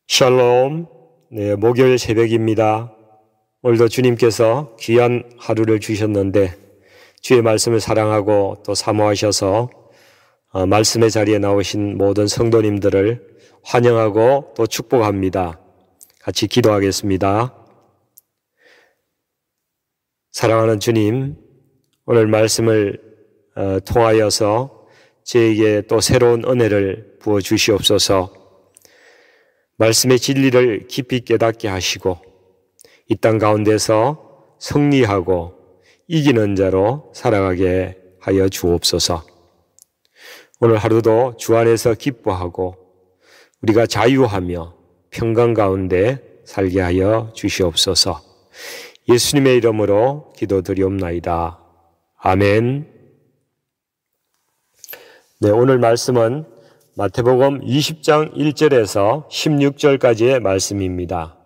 샬롬. 목요일 새벽입니다. 오늘도 주님께서 귀한 하루를 주셨는데 주의 말씀을 사랑하고 또 사모하셔서 말씀의 자리에 나오신 모든 성도님들을 환영하고 또 축복합니다. 같이 기도하겠습니다. 사랑하는 주님, 오늘 말씀을 통하여서 저에게 또 새로운 은혜를 부어 주시옵소서. 말씀의 진리를 깊이 깨닫게 하시고 이 땅 가운데서 승리하고 이기는 자로 살아가게 하여 주옵소서. 오늘 하루도 주 안에서 기뻐하고 우리가 자유하며 평강 가운데 살게 하여 주시옵소서. 예수님의 이름으로 기도드리옵나이다. 아멘. 오늘 말씀은 마태복음 20장 1절에서 16절까지의 말씀입니다.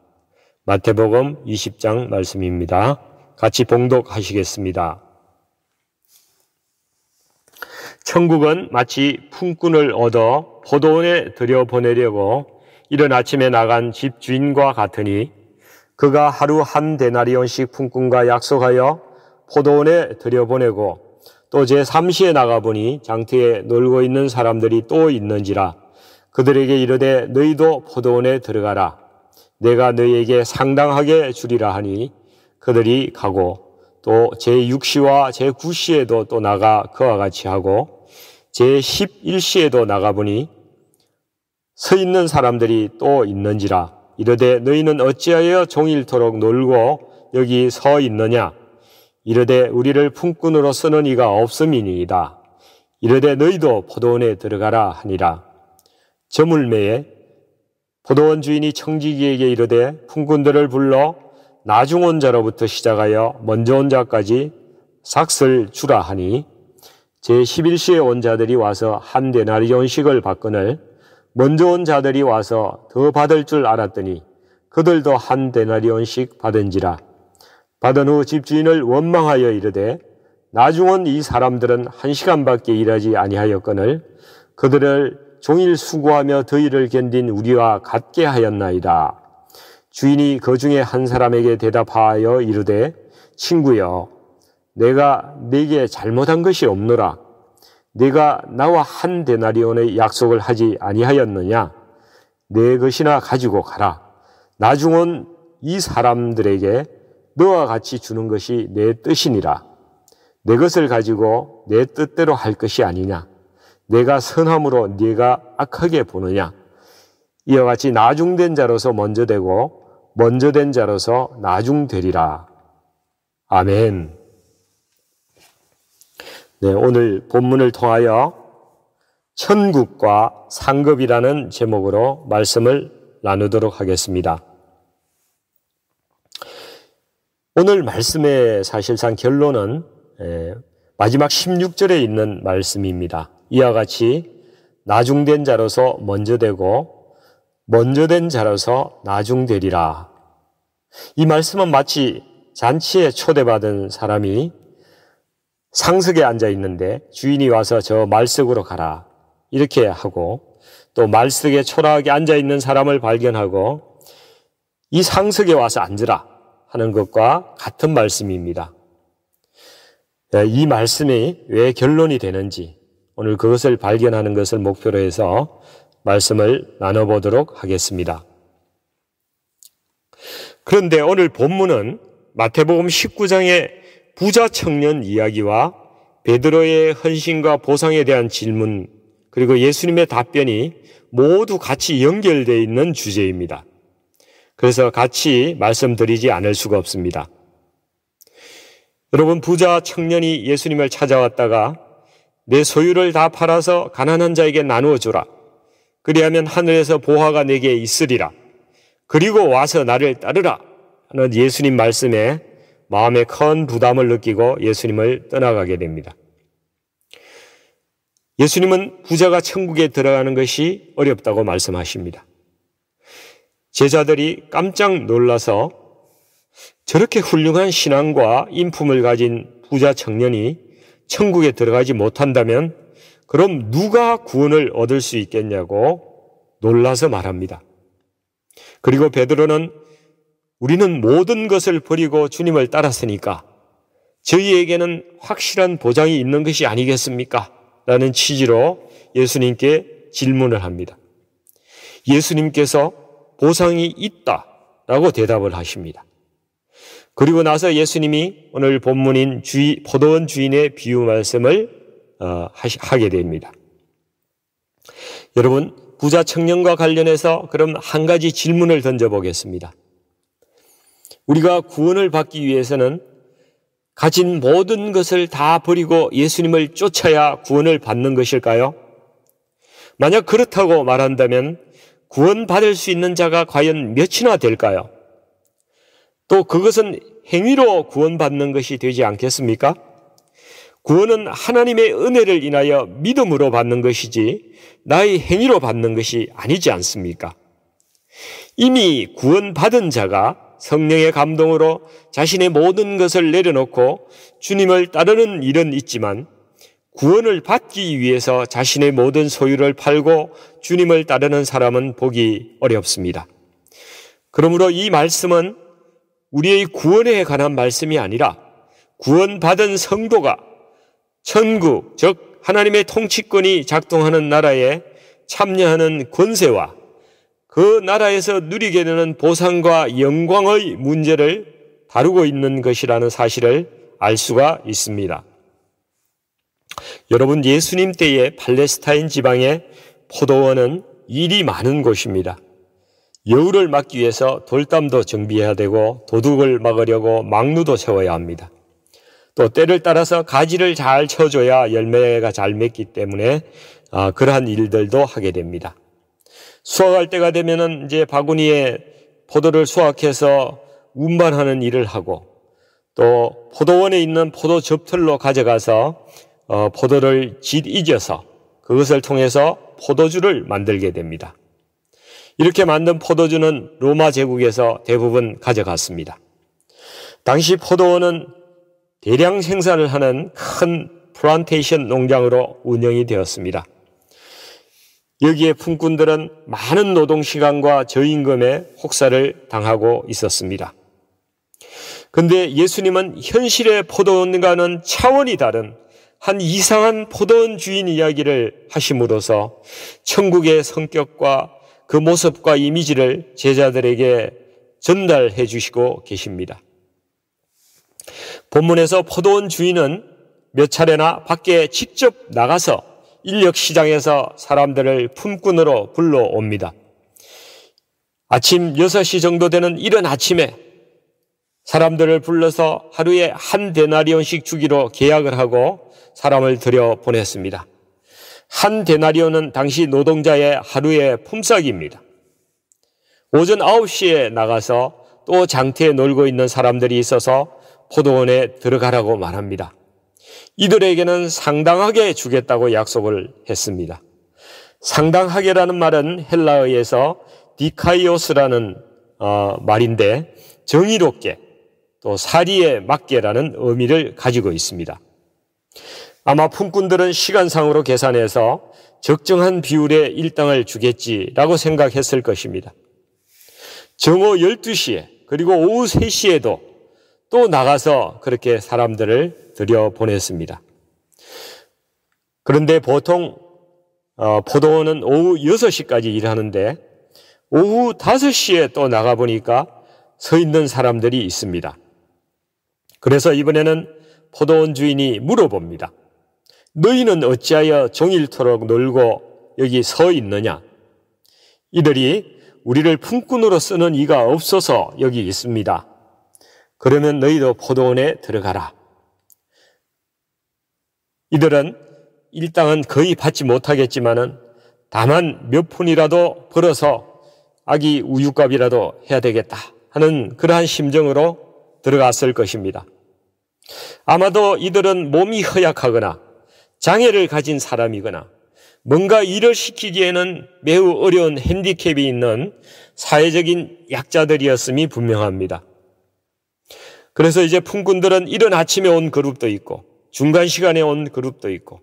마태복음 20장 말씀입니다. 같이 봉독하시겠습니다. 천국은 마치 품꾼을 얻어 포도원에 들여보내려고 이른 아침에 나간 집주인과 같으니 그가 하루 한 데나리온씩 품꾼과 약속하여 포도원에 들여보내고 또 제3시에 나가보니 장터에 놀고 있는 사람들이 또 있는지라 그들에게 이르되 너희도 포도원에 들어가라. 내가 너희에게 상당하게 주리라 하니 그들이 가고 또 제6시와 제9시에도 또 나가 그와 같이 하고 제11시에도 나가보니 서 있는 사람들이 또 있는지라 이르되 너희는 어찌하여 종일토록 놀고 여기 서 있느냐. 이르되 우리를 품꾼으로 쓰는 이가 없음이니이다. 이르되 너희도 포도원에 들어가라 하니라. 저물매에 포도원 주인이 청지기에게 이르되 품꾼들을 불러 나중 온 자로부터 시작하여 먼저 온 자까지 삭슬 주라 하니 제11시에 온 자들이 와서 한 데나리온씩을 받거늘 먼저 온 자들이 와서 더 받을 줄 알았더니 그들도 한 데나리온씩 받은지라. 받은 후 집주인을 원망하여 이르되 나중 온 이 사람들은 1시간밖에 일하지 아니하였거늘 그들을 종일 수고하며 더위를 견딘 우리와 같게 하였나이다. 주인이 그 중에 한 사람에게 대답하여 이르되 친구여 내가 네게 잘못한 것이 없노라. 네가 나와 한 데나리온의 약속을 하지 아니하였느냐. 내 것이나 가지고 가라. 나중 온 이 사람들에게 너와 같이 주는 것이 내 뜻이니라. 내 것을 가지고 내 뜻대로 할 것이 아니냐. 내가 선함으로 네가 악하게 보느냐. 이와 같이 나중된 자로서 먼저 되고 먼저 된 자로서 나중되리라. 아멘. 오늘 본문을 통하여 천국과 상급이라는 제목으로 말씀을 나누도록 하겠습니다. 오늘 말씀의 사실상 결론은 마지막 16절에 있는 말씀입니다. 이와 같이 나중된 자로서 먼저 되고 먼저 된 자로서 나중되리라. 이 말씀은 마치 잔치에 초대받은 사람이 상석에 앉아 있는데 주인이 와서 저 말석으로 가라 이렇게 하고 또 말석에 초라하게 앉아 있는 사람을 발견하고 이 상석에 와서 앉으라 하는 것과 같은 말씀입니다. 이 말씀이 왜 결론이 되는지 오늘 그것을 발견하는 것을 목표로 해서 말씀을 나눠보도록 하겠습니다. 그런데 오늘 본문은 마태복음 19장의 부자 청년 이야기와 베드로의 헌신과 보상에 대한 질문 그리고 예수님의 답변이 모두 같이 연결되어 있는 주제입니다. 그래서 같이 말씀드리지 않을 수가 없습니다. 여러분, 부자 청년이 예수님을 찾아왔다가 내 소유를 다 팔아서 가난한 자에게 나누어 주라. 그리하면 하늘에서 보화가 내게 있으리라. 그리고 와서 나를 따르라 하는 예수님 말씀에 마음에 큰 부담을 느끼고 예수님을 떠나가게 됩니다. 예수님은 부자가 천국에 들어가는 것이 어렵다고 말씀하십니다. 제자들이 깜짝 놀라서 저렇게 훌륭한 신앙과 인품을 가진 부자 청년이 천국에 들어가지 못한다면 그럼 누가 구원을 얻을 수 있겠냐고 놀라서 말합니다. 그리고 베드로는 우리는 모든 것을 버리고 주님을 따랐으니까 저희에게는 확실한 보장이 있는 것이 아니겠습니까? 라는 취지로 예수님께 질문을 합니다. 예수님께서 보상이 있다라고 대답을 하십니다. 그리고 나서 예수님이 오늘 본문인 포도원 주인의 비유 말씀을 하게 됩니다. 여러분, 부자 청년과 관련해서 그럼 한 가지 질문을 던져보겠습니다. 우리가 구원을 받기 위해서는 가진 모든 것을 다 버리고 예수님을 쫓아야 구원을 받는 것일까요? 만약 그렇다고 말한다면 구원받을 수 있는 자가 과연 몇이나 될까요? 또 그것은 행위로 구원받는 것이 되지 않겠습니까? 구원은 하나님의 은혜를 인하여 믿음으로 받는 것이지 나의 행위로 받는 것이 아니지 않습니까? 이미 구원받은 자가 성령의 감동으로 자신의 모든 것을 내려놓고 주님을 따르는 일은 있지만 구원을 받기 위해서 자신의 모든 소유를 팔고 주님을 따르는 사람은 보기 어렵습니다. 그러므로 이 말씀은 우리의 구원에 관한 말씀이 아니라 구원받은 성도가 천국, 즉 하나님의 통치권이 작동하는 나라에 참여하는 권세와 그 나라에서 누리게 되는 보상과 영광의 문제를 다루고 있는 것이라는 사실을 알 수가 있습니다. 여러분, 예수님 때의 팔레스타인 지방의 포도원은 일이 많은 곳입니다. 여우를 막기 위해서 돌담도 정비해야 되고 도둑을 막으려고 망루도 세워야 합니다. 또 때를 따라서 가지를 잘 쳐줘야 열매가 잘 맺기 때문에 그러한 일들도 하게 됩니다. 수확할 때가 되면은 이제 바구니에 포도를 수확해서 운반하는 일을 하고 또 포도원에 있는 포도 접틀로 가져가서 포도를 잊어서 그것을 통해서 포도주를 만들게 됩니다. 이렇게 만든 포도주는 로마 제국에서 대부분 가져갔습니다. 당시 포도원은 대량 생산을 하는 큰 플란테이션 농장으로 운영이 되었습니다. 여기에 품꾼들은 많은 노동시간과 저임금에 혹사를 당하고 있었습니다. 그런데 예수님은 현실의 포도원과는 차원이 다른 한 이상한 포도원 주인 이야기를 하심으로써 천국의 성격과 그 모습과 이미지를 제자들에게 전달해 주시고 계십니다. 본문에서 포도원 주인은 몇 차례나 밖에 직접 나가서 인력 시장에서 사람들을 품꾼으로 불러옵니다. 아침 6시 정도 되는 이른 아침에 사람들을 불러서 하루에 한 데나리온씩 주기로 계약을 하고 사람을 들여보냈습니다. 한 데나리온은 당시 노동자의 하루의 품삯입니다. 오전 9시에 나가서 또 장터에 놀고 있는 사람들이 있어서 포도원에 들어가라고 말합니다. 이들에게는 상당하게 주겠다고 약속을 했습니다. 상당하게라는 말은 헬라어에서 디카이오스라는 말인데 정의롭게 또 사리에 맞게라는 의미를 가지고 있습니다. 아마 품꾼들은 시간상으로 계산해서 적정한 비율의 일당을 주겠지라고 생각했을 것입니다. 정오 12시에 그리고 오후 3시에도 또 나가서 그렇게 사람들을 들여보냈습니다. 그런데 보통 포도원은 오후 6시까지 일하는데 오후 5시에 또 나가보니까 서 있는 사람들이 있습니다. 그래서 이번에는 포도원 주인이 물어봅니다. 너희는 어찌하여 종일토록 놀고 여기 서 있느냐? 이들이 우리를 품꾼으로 쓰는 이가 없어서 여기 있습니다. 그러면 너희도 포도원에 들어가라. 이들은 일당은 거의 받지 못하겠지만은 다만 몇 푼이라도 벌어서 아기 우유값이라도 해야 되겠다 하는 그러한 심정으로 들어갔을 것입니다. 아마도 이들은 몸이 허약하거나 장애를 가진 사람이거나 뭔가 일을 시키기에는 매우 어려운 핸디캡이 있는 사회적인 약자들이었음이 분명합니다. 그래서 이제 품꾼들은 이른 아침에 온 그룹도 있고 중간 시간에 온 그룹도 있고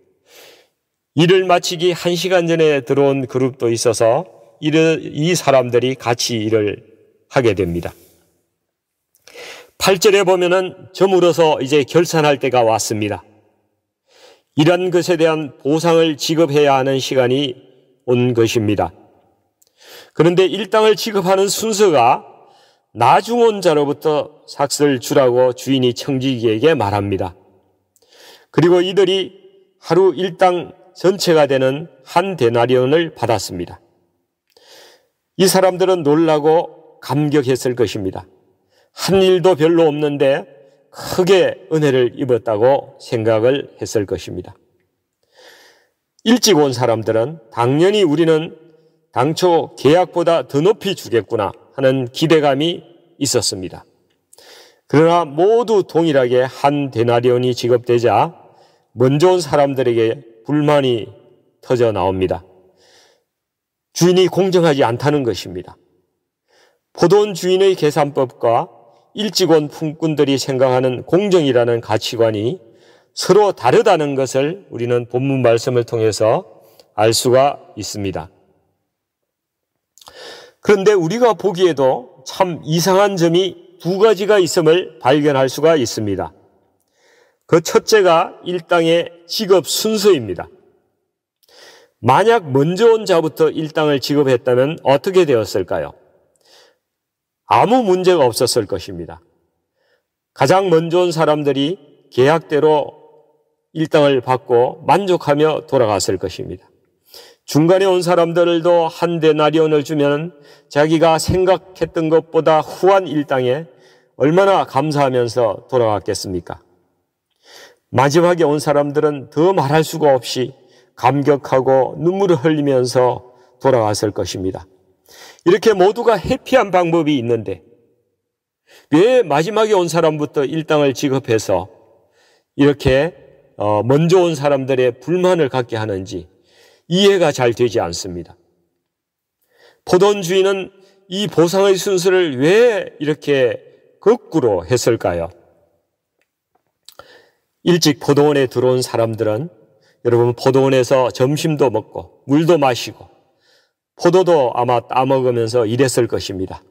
일을 마치기 1시간 전에 들어온 그룹도 있어서 이 사람들이 같이 일을 하게 됩니다. 8절에 보면은 저물어서 이제 결산할 때가 왔습니다. 일한 것에 대한 보상을 지급해야 하는 시간이 온 것입니다. 그런데 일당을 지급하는 순서가 나중 온 자로부터 삭슬 주라고 주인이 청지기에게 말합니다. 그리고 이들이 하루 일당 전체가 되는 한 데나리온을 받았습니다. 이 사람들은 놀라고 감격했을 것입니다. 한 일도 별로 없는데 크게 은혜를 입었다고 생각을 했을 것입니다. 일찍 온 사람들은 당연히 우리는 당초 계약보다 더 높이 주겠구나 하는 기대감이 있었습니다. 그러나 모두 동일하게 한 데나리온이 지급되자 먼저 온 사람들에게 불만이 터져 나옵니다. 주인이 공정하지 않다는 것입니다. 포도원 주인의 계산법과 일찍 온 품꾼들이 생각하는 공정이라는 가치관이 서로 다르다는 것을 우리는 본문 말씀을 통해서 알 수가 있습니다. 그런데 우리가 보기에도 참 이상한 점이 두 가지가 있음을 발견할 수가 있습니다. 그 첫째가 일당의 지급 순서입니다. 만약 먼저 온 자부터 일당을 지급했다면 어떻게 되었을까요? 아무 문제가 없었을 것입니다. 가장 먼저 온 사람들이 계약대로 일당을 받고 만족하며 돌아갔을 것입니다. 중간에 온 사람들도 한 데나리온을 주면 자기가 생각했던 것보다 후한 일당에 얼마나 감사하면서 돌아갔겠습니까? 마지막에 온 사람들은 더 말할 수가 없이 감격하고 눈물을 흘리면서 돌아갔을 것입니다. 이렇게 모두가 해피한 방법이 있는데 왜 마지막에 온 사람부터 일당을 지급해서 이렇게 먼저 온 사람들의 불만을 갖게 하는지 이해가 잘 되지 않습니다. 포도원 주인은 이 보상의 순서를 왜 이렇게 거꾸로 했을까요? 일찍 포도원에 들어온 사람들은 여러분 포도원에서 점심도 먹고 물도 마시고 포도도 아마 따먹으면서 일했을 것입니다.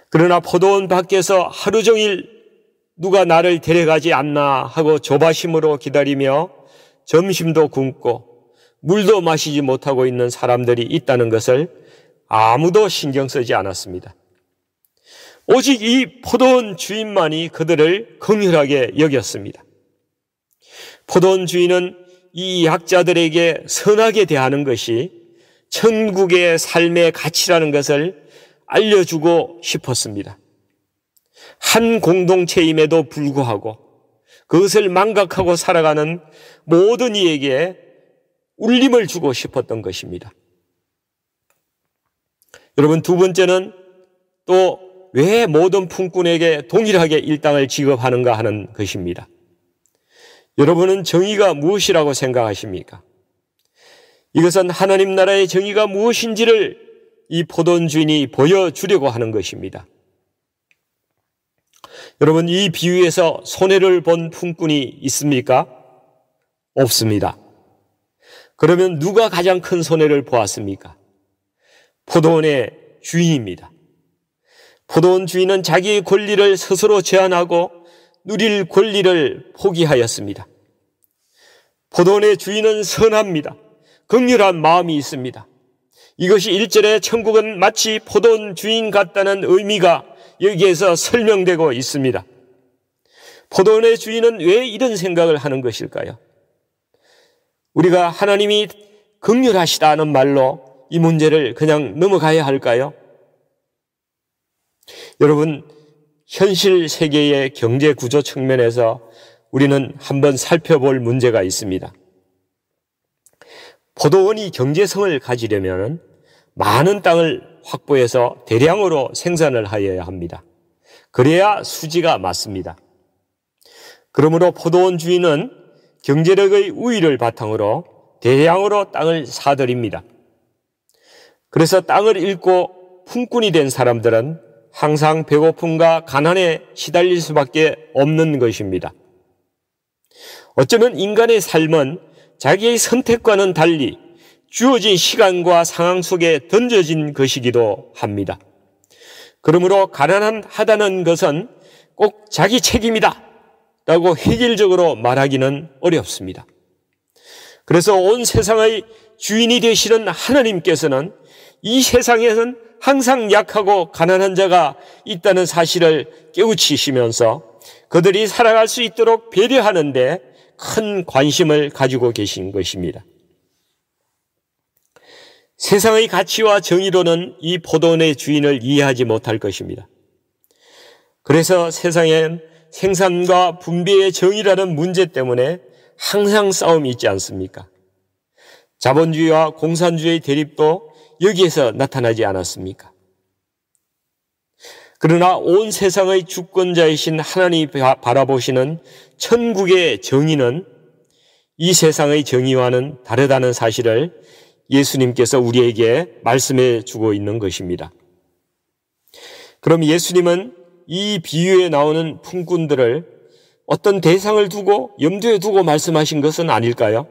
그러나 포도원 밖에서 하루 종일 누가 나를 데려가지 않나 하고 조바심으로 기다리며 점심도 굶고 물도 마시지 못하고 있는 사람들이 있다는 것을 아무도 신경 쓰지 않았습니다. 오직 이 포도원 주인만이 그들을 긍휼하게 여겼습니다. 포도원 주인은 이 약자들에게 선하게 대하는 것이 천국의 삶의 가치라는 것을 알려주고 싶었습니다. 한 공동체임에도 불구하고 그것을 망각하고 살아가는 모든 이에게 울림을 주고 싶었던 것입니다. 여러분, 두 번째는 또 왜 모든 품꾼에게 동일하게 일당을 지급하는가 하는 것입니다. 여러분은 정의가 무엇이라고 생각하십니까? 이것은 하나님 나라의 정의가 무엇인지를 이 포도원 주인이 보여주려고 하는 것입니다. 여러분, 이 비유에서 손해를 본 품꾼이 있습니까? 없습니다. 그러면 누가 가장 큰 손해를 보았습니까? 포도원의 주인입니다. 포도원 주인은 자기의 권리를 스스로 제한하고 누릴 권리를 포기하였습니다. 포도원의 주인은 선합니다. 긍휼한 마음이 있습니다. 이것이 1절에 천국은 마치 포도원 주인 같다는 의미가 여기에서 설명되고 있습니다. 포도원의 주인은 왜 이런 생각을 하는 것일까요? 우리가 하나님이 긍휼하시다는 말로 이 문제를 그냥 넘어가야 할까요? 여러분, 현실 세계의 경제 구조 측면에서 우리는 한번 살펴볼 문제가 있습니다. 포도원이 경제성을 가지려면 많은 땅을 확보해서 대량으로 생산을 하여야 합니다. 그래야 수지가 맞습니다. 그러므로 포도원 주인은 경제력의 우위를 바탕으로 대량으로 땅을 사들입니다. 그래서 땅을 잃고 품꾼이 된 사람들은 항상 배고픔과 가난에 시달릴 수밖에 없는 것입니다. 어쩌면 인간의 삶은 자기의 선택과는 달리 주어진 시간과 상황 속에 던져진 것이기도 합니다. 그러므로 가난하다는 것은 꼭 자기 책임이다 라고 획일적으로 말하기는 어렵습니다. 그래서 온 세상의 주인이 되시는 하나님께서는 이 세상에는 항상 약하고 가난한 자가 있다는 사실을 깨우치시면서 그들이 살아갈 수 있도록 배려하는 데 큰 관심을 가지고 계신 것입니다. 세상의 가치와 정의로는 이 포도원의 주인을 이해하지 못할 것입니다. 그래서 세상엔 생산과 분배의 정의라는 문제 때문에 항상 싸움이 있지 않습니까? 자본주의와 공산주의의 대립도 여기에서 나타나지 않았습니까? 그러나 온 세상의 주권자이신 하나님이 바라보시는 천국의 정의는 이 세상의 정의와는 다르다는 사실을 예수님께서 우리에게 말씀해 주고 있는 것입니다. 그럼 예수님은 이 비유에 나오는 품꾼들을 어떤 대상을 두고 염두에 두고 말씀하신 것은 아닐까요?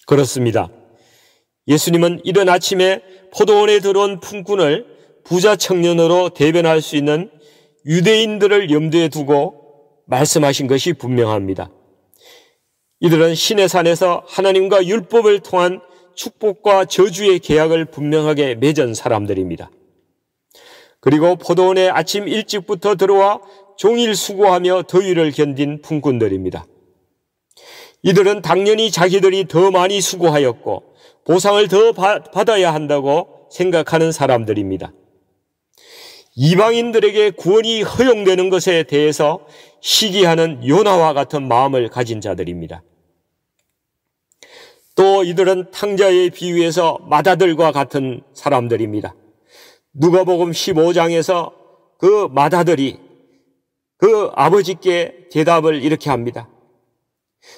그렇습니다. 예수님은 이른 아침에 포도원에 들어온 품꾼을 부자 청년으로 대변할 수 있는 유대인들을 염두에 두고 말씀하신 것이 분명합니다. 이들은 신의 산에서 하나님과 율법을 통한 축복과 저주의 계약을 분명하게 맺은 사람들입니다. 그리고 포도원에 아침 일찍부터 들어와 종일 수고하며 더위를 견딘 품꾼들입니다. 이들은 당연히 자기들이 더 많이 수고하였고 보상을 더 받아야 한다고 생각하는 사람들입니다. 이방인들에게 구원이 허용되는 것에 대해서 시기하는 요나와 같은 마음을 가진 자들입니다. 또 이들은 탕자의 비유에서 마다들과 같은 사람들입니다. 누가복음 15장에서 그 마다들이 그 아버지께 대답을 이렇게 합니다.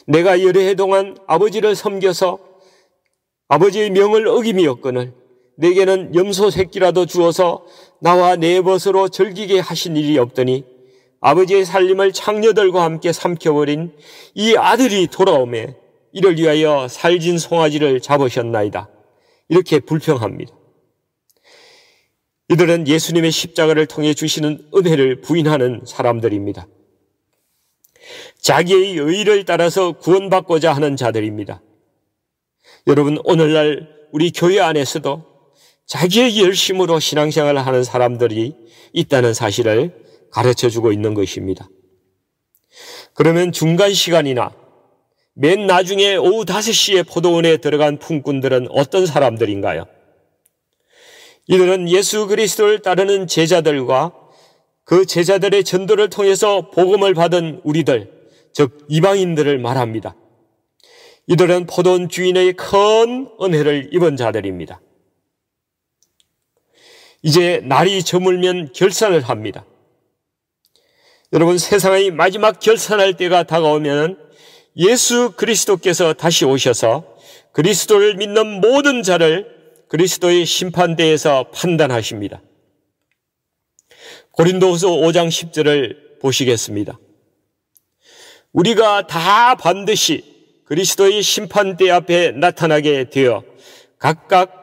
내가 여러 해 동안 아버지를 섬겨서 아버지의 명을 어김이었거늘 내게는 염소 새끼라도 주어서 나와 내 벗으로 즐기게 하신 일이 없더니 아버지의 살림을 창녀들과 함께 삼켜버린 이 아들이 돌아오매 이를 위하여 살진 송아지를 잡으셨나이다. 이렇게 불평합니다. 이들은 예수님의 십자가를 통해 주시는 은혜를 부인하는 사람들입니다. 자기의 의를 따라서 구원받고자 하는 자들입니다. 여러분, 오늘날 우리 교회 안에서도 자기의 열심으로 신앙생활을 하는 사람들이 있다는 사실을 가르쳐주고 있는 것입니다. 그러면 중간 시간이나 맨 나중에 오후 5시에 포도원에 들어간 품꾼들은 어떤 사람들인가요? 이들은 예수 그리스도를 따르는 제자들과 그 제자들의 전도를 통해서 복음을 받은 우리들, 즉 이방인들을 말합니다. 이들은 포도원 주인의 큰 은혜를 입은 자들입니다. 이제 날이 저물면 결산을 합니다. 여러분, 세상의 마지막 결산할 때가 다가오면 예수 그리스도께서 다시 오셔서 그리스도를 믿는 모든 자를 그리스도의 심판대에서 판단하십니다. 고린도후서 5장 10절을 보시겠습니다. 우리가 다 반드시 그리스도의 심판대 앞에 나타나게 되어 각각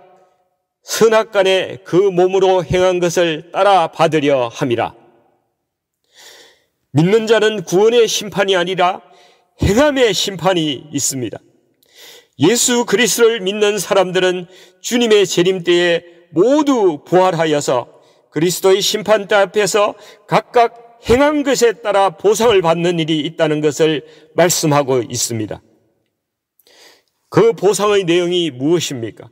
선악간에 그 몸으로 행한 것을 따라 받으려 함이라. 믿는 자는 구원의 심판이 아니라 행함의 심판이 있습니다. 예수 그리스도를 믿는 사람들은 주님의 재림 때에 모두 부활하여서 그리스도의 심판대 앞에서 각각 행한 것에 따라 보상을 받는 일이 있다는 것을 말씀하고 있습니다. 그 보상의 내용이 무엇입니까?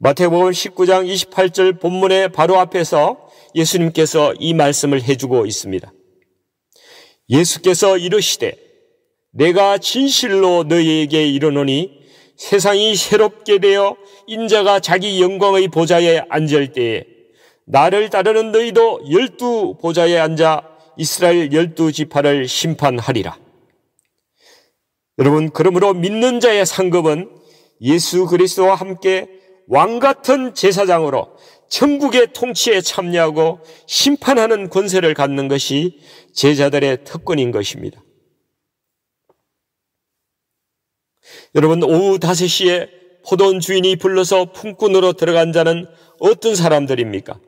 마태복음 19장 28절 본문의 바로 앞에서 예수님께서 이 말씀을 해주고 있습니다. 예수께서 이르시되 내가 진실로 너희에게 이르노니 세상이 새롭게 되어 인자가 자기 영광의 보좌에 앉을 때에 나를 따르는 너희도 12보좌에 앉아 이스라엘 12지파를 심판하리라. 여러분, 그러므로 믿는 자의 상급은 예수 그리스도와 함께 왕같은 제사장으로 천국의 통치에 참여하고 심판하는 권세를 갖는 것이 제자들의 특권인 것입니다. 여러분, 오후 5시에 포도원 주인이 불러서 품꾼으로 들어간 자는 어떤 사람들입니까?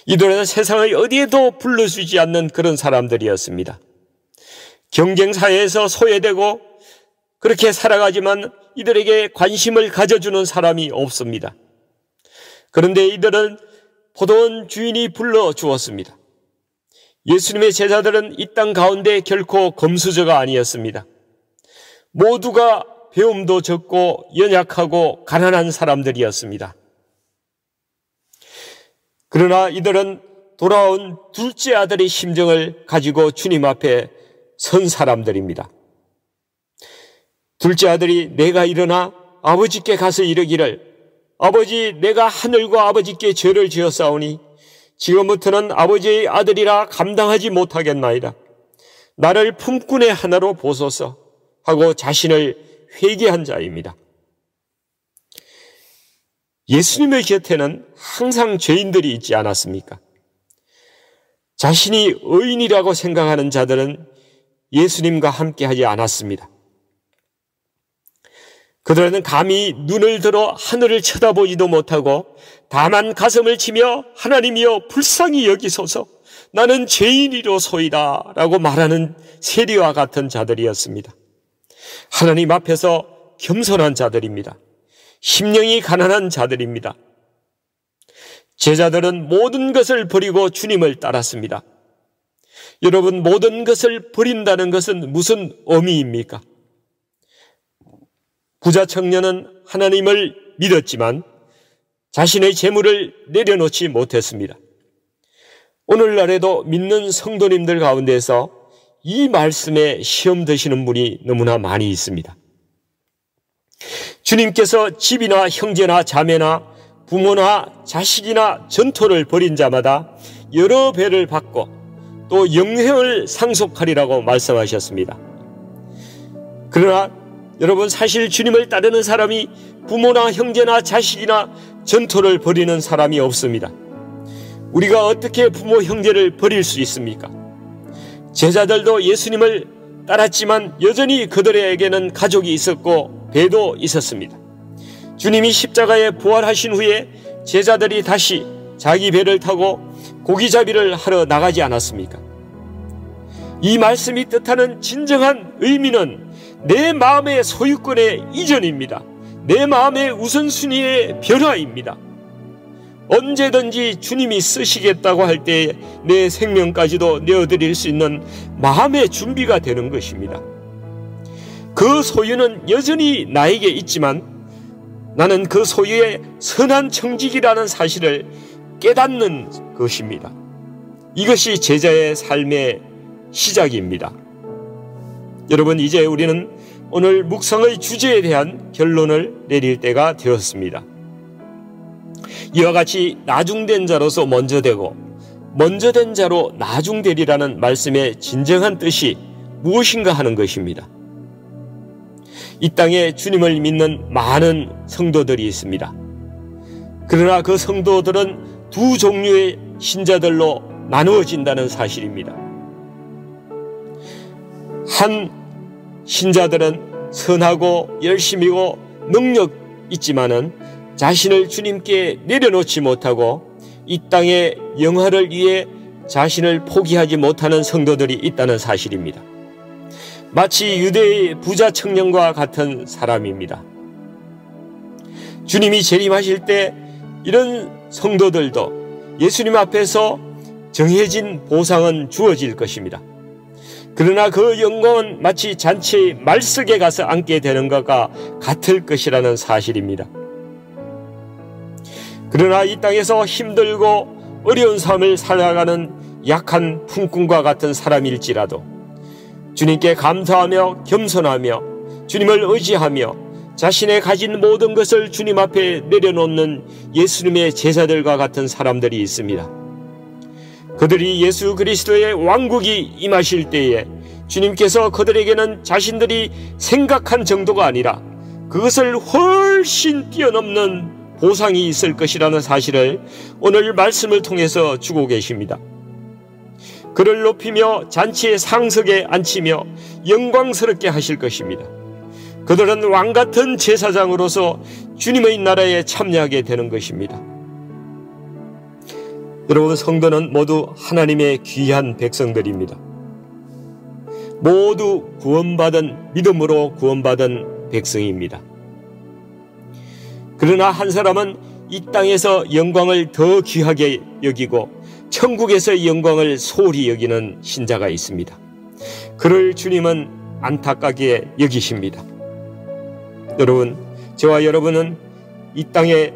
이들은 세상의 어디에도 불러주지 않는 그런 사람들이었습니다. 경쟁사회에서 소외되고 그렇게 살아가지만 이들에게 관심을 가져주는 사람이 없습니다. 그런데 이들은 포도원 주인이 불러주었습니다. 예수님의 제자들은 이 땅 가운데 결코 금수저가 아니었습니다. 모두가 배움도 적고 연약하고 가난한 사람들이었습니다. 그러나 이들은 돌아온 둘째 아들의 심정을 가지고 주님 앞에 선 사람들입니다. 둘째 아들이 내가 일어나 아버지께 가서 이르기를 아버지 내가 하늘과 아버지께 죄를 지었사오니 지금부터는 아버지의 아들이라 감당하지 못하겠나이다. 나를 품꾼의 하나로 보소서 하고 자신을 회개한 자입니다. 예수님의 곁에는 항상 죄인들이 있지 않았습니까? 자신이 의인이라고 생각하는 자들은 예수님과 함께 하지 않았습니다. 그들은 감히 눈을 들어 하늘을 쳐다보지도 못하고 다만 가슴을 치며 하나님이여 불쌍히 여기소서 나는 죄인이로소이다 라고 말하는 세리와 같은 자들이었습니다. 하나님 앞에서 겸손한 자들입니다. 심령이 가난한 자들입니다. 제자들은 모든 것을 버리고 주님을 따랐습니다. 여러분, 모든 것을 버린다는 것은 무슨 의미입니까? 부자 청년은 하나님을 믿었지만 자신의 재물을 내려놓지 못했습니다. 오늘날에도 믿는 성도님들 가운데서 이 말씀에 시험 드시는 분이 너무나 많이 있습니다. 주님께서 집이나 형제나 자매나 부모나 자식이나 전토를 벌인 자마다 여러 배를 받고 또 영생을 상속하리라고 말씀하셨습니다. 그러나 여러분, 사실 주님을 따르는 사람이 부모나 형제나 자식이나 전토를 벌이는 사람이 없습니다. 우리가 어떻게 부모 형제를 버릴 수 있습니까? 제자들도 예수님을 따랐지만 여전히 그들에게는 가족이 있었고 배도 있었습니다. 주님이 십자가에 부활하신 후에 제자들이 다시 자기 배를 타고 고기잡이를 하러 나가지 않았습니까? 이 말씀이 뜻하는 진정한 의미는 내 마음의 소유권의 이전입니다. 내 마음의 우선순위의 변화입니다. 언제든지 주님이 쓰시겠다고 할 때 내 생명까지도 내어드릴 수 있는 마음의 준비가 되는 것입니다. 그 소유는 여전히 나에게 있지만 나는 그 소유의 선한 청직이라는 사실을 깨닫는 것입니다. 이것이 제자의 삶의 시작입니다. 여러분, 이제 우리는 오늘 묵상의 주제에 대한 결론을 내릴 때가 되었습니다. 이와 같이 나중된 자로서 먼저 되고 먼저 된 자로 나중되리라는 말씀의 진정한 뜻이 무엇인가 하는 것입니다. 이 땅에 주님을 믿는 많은 성도들이 있습니다. 그러나 그 성도들은 두 종류의 신자들로 나누어진다는 사실입니다. 한 신자들은 선하고 열심이고 능력 있지만은 자신을 주님께 내려놓지 못하고 이 땅의 영화를 위해 자신을 포기하지 못하는 성도들이 있다는 사실입니다. 마치 유대의 부자 청년과 같은 사람입니다. 주님이 재림하실 때 이런 성도들도 예수님 앞에서 정해진 보상은 주어질 것입니다. 그러나 그 영광은 마치 잔치의 말석에 가서 앉게 되는 것과 같을 것이라는 사실입니다. 그러나 이 땅에서 힘들고 어려운 삶을 살아가는 약한 품꾼과 같은 사람일지라도 주님께 감사하며 겸손하며 주님을 의지하며 자신의 가진 모든 것을 주님 앞에 내려놓는 예수님의 제자들과 같은 사람들이 있습니다. 그들이 예수 그리스도의 왕국이 임하실 때에 주님께서 그들에게는 자신들이 생각한 정도가 아니라 그것을 훨씬 뛰어넘는 보상이 있을 것이라는 사실을 오늘 말씀을 통해서 주고 계십니다. 그를 높이며 잔치의 상석에 앉히며 영광스럽게 하실 것입니다. 그들은 왕같은 제사장으로서 주님의 나라에 참여하게 되는 것입니다. 여러분, 성도는 모두 하나님의 귀한 백성들입니다. 모두 믿음으로 구원받은 백성입니다. 그러나 한 사람은 이 땅에서 영광을 더 귀하게 여기고 천국에서의 영광을 소홀히 여기는 신자가 있습니다. 그를 주님은 안타깝게 여기십니다. 여러분, 저와 여러분은 이 땅의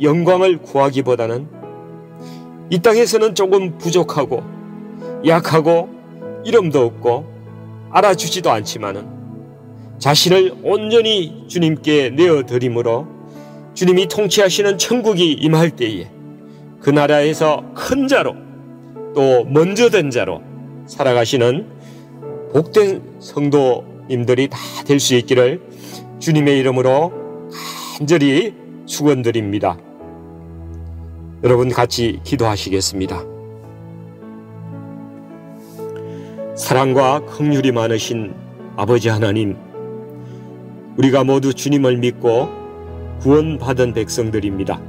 영광을 구하기보다는 이 땅에서는 조금 부족하고 약하고 이름도 없고 알아주지도 않지만은 자신을 온전히 주님께 내어드림으로 주님이 통치하시는 천국이 임할 때에 그 나라에서 큰 자로 또 먼저 된 자로 살아가시는 복된 성도님들이 다 될 수 있기를 주님의 이름으로 간절히 축원드립니다. 여러분, 같이 기도하시겠습니다. 사랑과 긍휼이 많으신 아버지 하나님, 우리가 모두 주님을 믿고 구원받은 백성들입니다.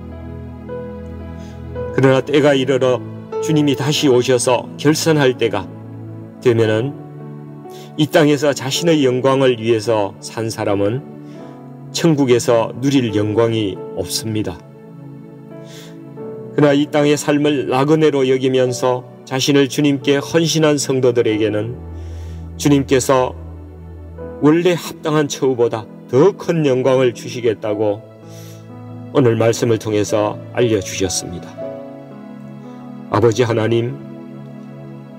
그러나 때가 이르러 주님이 다시 오셔서 결산할 때가 되면은 이 땅에서 자신의 영광을 위해서 산 사람은 천국에서 누릴 영광이 없습니다. 그러나 이 땅의 삶을 나그네로 여기면서 자신을 주님께 헌신한 성도들에게는 주님께서 원래 합당한 처우보다 더 큰 영광을 주시겠다고 오늘 말씀을 통해서 알려주셨습니다. 아버지 하나님,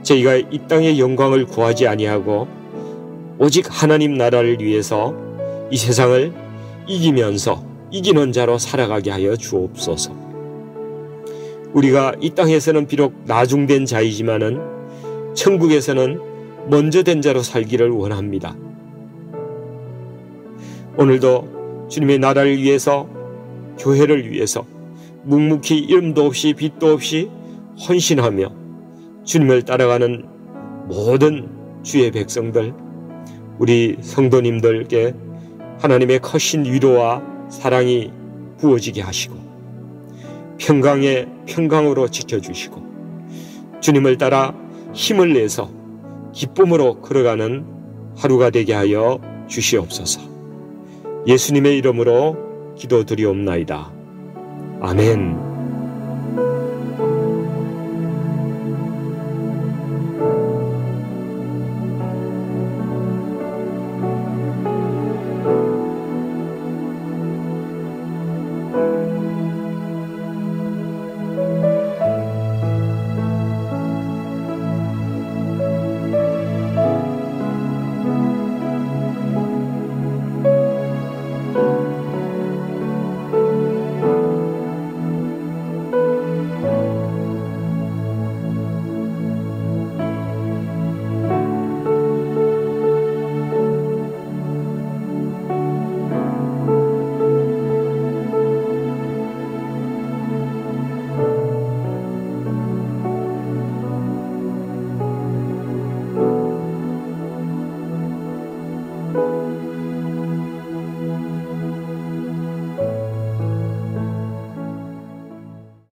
저희가 이 땅의 영광을 구하지 아니하고 오직 하나님 나라를 위해서 이 세상을 이기면서 이기는 자로 살아가게 하여 주옵소서. 우리가 이 땅에서는 비록 나중된 자이지만은 천국에서는 먼저 된 자로 살기를 원합니다. 오늘도 주님의 나라를 위해서, 교회를 위해서 묵묵히 이름도 없이 빛도 없이 헌신하며 주님을 따라가는 모든 주의 백성들, 우리 성도님들께 하나님의 크신 위로와 사랑이 부어지게 하시고 평강에 평강으로 지켜주시고 주님을 따라 힘을 내서 기쁨으로 걸어가는 하루가 되게 하여 주시옵소서. 예수님의 이름으로 기도드리옵나이다. 아멘.